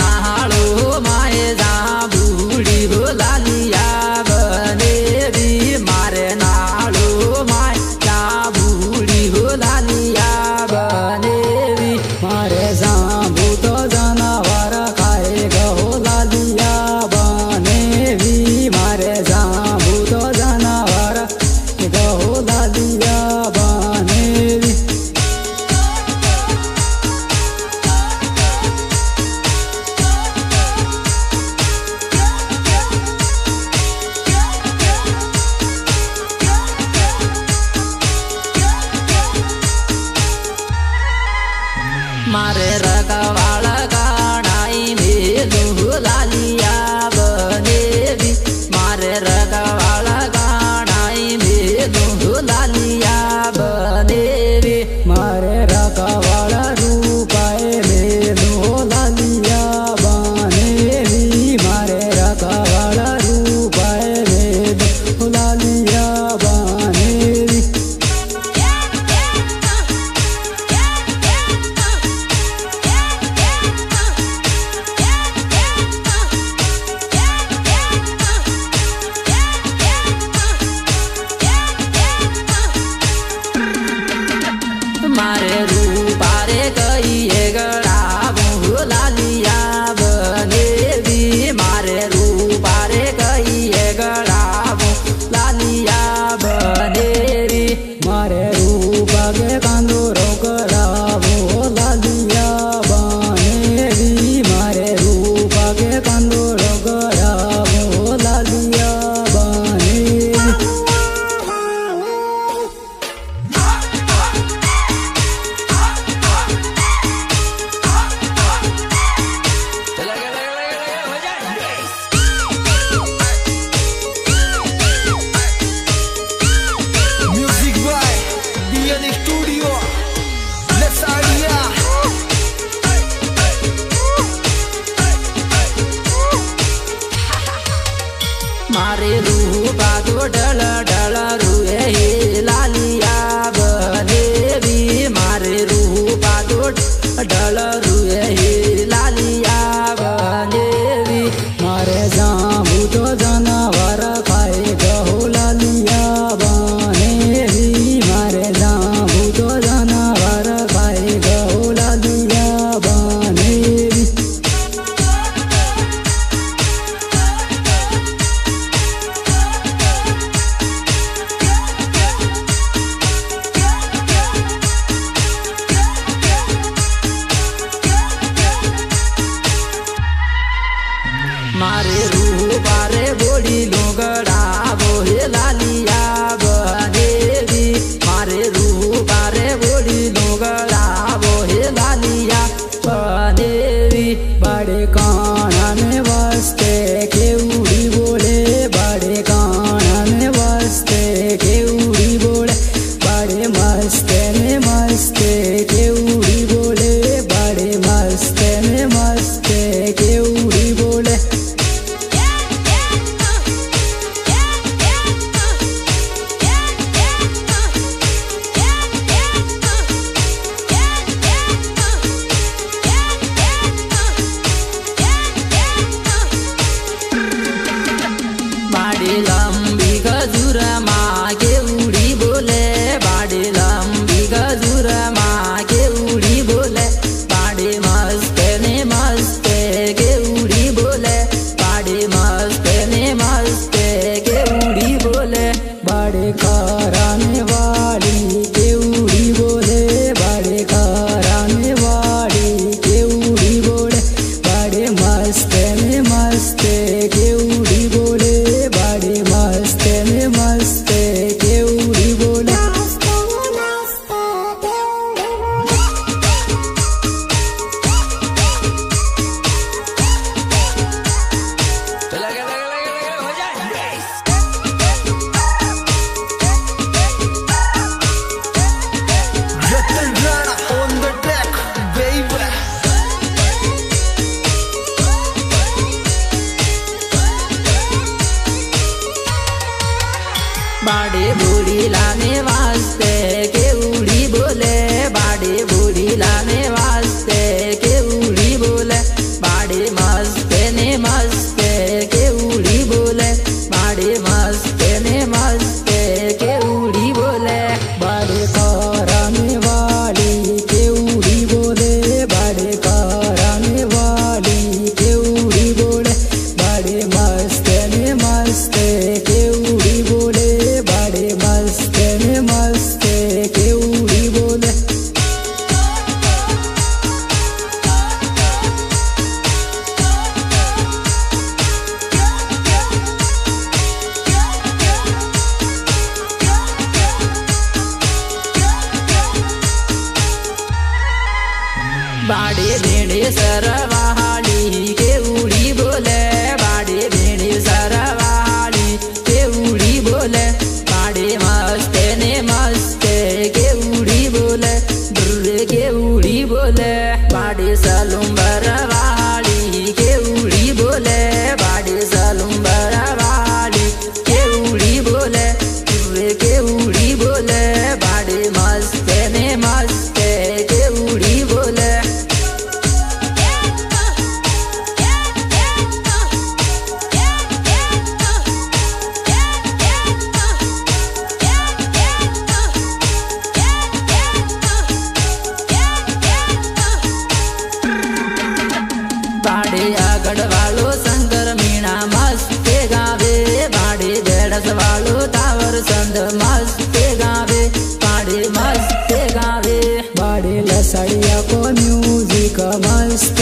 नाड़ो माए जा बूढ़ी हो लालिया बनेवी मारे नाड़ो माए जा बूढ़ी हो लालिया बनेवी मारे जाबू तो जानवर खाए गहो लालिया बनेवी मारे जाबू तो जानवर गहो लालिया बनेवी मारे रखवाड़ गाड़ाई मेलू लालिया बनेवी मारे रखवाड़ गाड़ाई मेलू लालिया बनेवी मारे रखवाड़ रूपाए मेलू लालिया बनेवी मारे रखवाड़ रूपाए मेलू लालिया बनेवी मारे रूपारे कहिए गड़ाबू लालिया बनेवी मारे रूपारे कहिए गड़ाबू लालिया बनेवी मारे रूपा के कांदोरो गड़ाबू लालिया बनेवी मारे रूपा के कांदोरो गड़ाबू लालिया बनेवी Music by BN Studio. Let's idea. मारे रूपा तो डल डल रुए लालिया बनेवी मारे रूपा तो डल रुए लालिया बनेवी मारे जाबू तो जानवर खाए गहो लालिया बनेवी मारे जाबू तो जानवर खाए गहो लालिया बनेवी मारे रूपारे बोली लोगड़ा बोहे लालिया बनेवी मारे रूपारे बोली लोगड़ा बोहे लालिया बनेवी बड़े कानन वास्ते केउड़ी बोले बड़े कानन वास्ते केउड़ी बोले बड़े मस्ते में मस्ते केउड़ी बोले बड़े मस्ते में मस्ते केउड़ी बोले बाड़ी लंबी गजूर मागे उड़ी बोले बाड़ी लंबी गजूर मागे उड़ी बोले बाड़ी मस्ते ने मस्ते के उड़ी बोले बाड़ी मस्ते ने मस्ते के उड़ी बोले बाड़ी कराने वाली के उड़ी बोले बाड़ी कराने वाली के उड़ी बोले बाड़ी मस्ते ने मस्ते के उड़ी बोले बाड़ी मस्ते में मस्ते के उड़ी बोले Ratan Rana on the track, baby. बाड़ी बूढ़ी लाने वास्ते के उड़ी बोले बाड़ी बूढ़ी लाने वास्ते के उड़ी बोले बाड़ी बाड़ी मस्त ने मस्त के उड़ी बोले बाड़ी मस्त ने मस्त के उड़ी बोले बाड़े कराने वाली के उड़ी बोले बाड़े कराने वाली के उड़ी बोले बाड़े मस्त ने मस्त के उड़ी बोले बाड़े मस्त ने मस्त के उड़ी बोले बाड़ी भेड़े सरवाली के उड़ी बोले बाड़ी भेड़े सरवाली के उड़ी बोले बाड़ी मस्त ने मस्त के उड़ी बोले दुर्र के उड़ी बोले बाड़ी सलुम्बर वाली के उड़ी बोले बाड़ी सलुम्बर वाली के उड़ी बोले दुर्र के उड़ी बोले बाड़ी मस्त ने मस्त के उड़ी बोले बाड़े आगड़ वालो शंकर मीणा मस्त गावे बाड़े बेड़स वालो टावर संद मस्त गावे बाड़े मस्त गावे बाड़े लसड़िया को म्यूजिक मस्त